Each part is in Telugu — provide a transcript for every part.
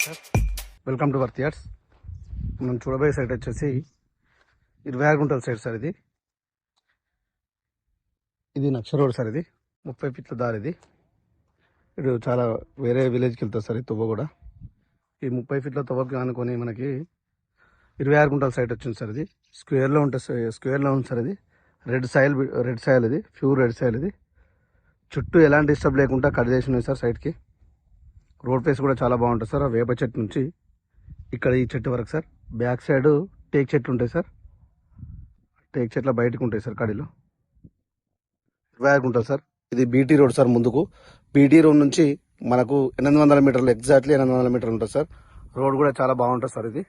Sir, welcome to worth yards. మనం చూడబోయే సైట్ వచ్చేసి 26 గుంటల సైట్ సార్. ఇది నక్ష రోడ్ సార్. ఇది 30 ఫీట్ల దారి. ఇది చాలా వేరే విలేజ్కి వెళ్తుంది సార్. ఈ తువ్వ కూడా ఈ 30 ఫీట్ల తువ్వకి అనుకొని మనకి 26 గుంటల సైట్ వచ్చింది సార్. ఇది స్క్వేర్లో ఉంటుంది, స్క్వేర్లో ఉంది సార్. ఇది రెడ్ సాయిల్, ఇది ప్యూర్ రెడ్ సాయిల్. ఇది చుట్టూ ఎలాంటి డిస్టర్బ్ లేకుండా కట్ చేసి ఉన్నాయి సార్. సైట్కి రోడ్ ఫేస్ కూడా చాలా బాగుంటుంది సార్. ఆ వేప చెట్టు నుంచి ఇక్కడ ఈ చెట్టు వరకు సార్. బ్యాక్ సైడ్ టేక్ చెట్లు ఉంటాయి సార్. టేక్ చెట్ల బయటకు ఉంటాయి సార్. కడిలో 26 గుంటలు సార్. ఇది బీటీ రోడ్ సార్. ముందుకు బీటీ రోడ్ నుంచి మనకు 800 మీటర్లు, ఎగ్జాక్ట్లీ 800 మీటర్లు ఉంటుంది సార్. రోడ్ కూడా చాలా బాగుంటుంది సార్. ఇది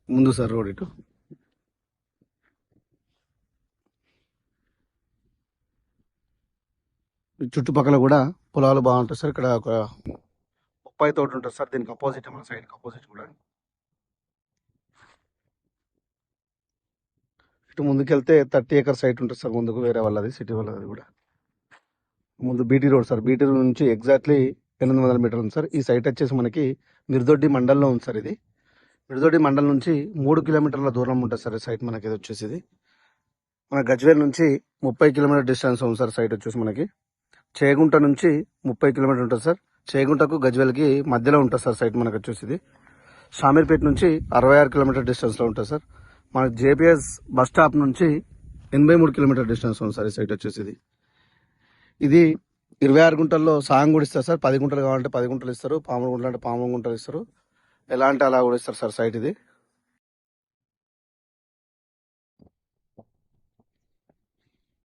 ముందు సార్ రోడ్. ఇటు చుట్టుపక్కల కూడా పొలాలు బాగుంటాయి సార్. ఇక్కడ ఒక 30 తోట ఉంటుంది సార్. దీనికి అపోజిట్, మన సైడ్ అపోజిట్ కూడా ఇటు ముందుకెళ్తే 30 ఎకర్ సైట్ ఉంటుంది సార్. ముందుకు వేరే వాళ్ళది, సిటీ వాళ్ళది కూడా. ముందు BT road sir. BT road నుంచి ఎగ్జాక్ట్లీ 800 మీటర్లు ఉంది సార్. ఈ సైట్ వచ్చేసి మనకి మిర్దొడ్డి మండలంలో ఉంది సార్. ఇది మిర్దొడ్డి మండలం నుంచి 3 కిలోమీటర్ల దూరం ఉంటుంది సార్ సైట్ మనకి. ఇది వచ్చేసి ఇది మన గజ్వేల్ నుంచి 30 కిలోమీటర్ డిస్టెన్స్ ఉంది సార్. సైట్ వచ్చేసి మనకి చేగుంట నుంచి 30 కిలోమీటర్ ఉంటుంది సార్. చేగుంటకు గజ్వేల్కి మధ్యలో ఉంటుంది సార్ సైట్ మనకు వచ్చేసి. ఇది షామీర్పేట నుంచి 66 కిలోమీటర్ డిస్టెన్స్లో ఉంటుంది సార్. మనకి జేపీఎస్ బస్ స్టాప్ నుంచి 83 కిలోమీటర్ డిస్టెన్స్ ఉంది సార్ ఈ సైట్ వచ్చేసి. ఇది 26 గుంటల్లో సాయం కూడా ఇస్తారు సార్. 10 గుంటలు కావాలంటే 10 గుంటలు ఇస్తారు, 13 గుంటలు అంటే 13 గుంటలు ఇస్తారు. ఎలా అంటే అలా కూడా ఇస్తారు సార్ సైట్ ఇది.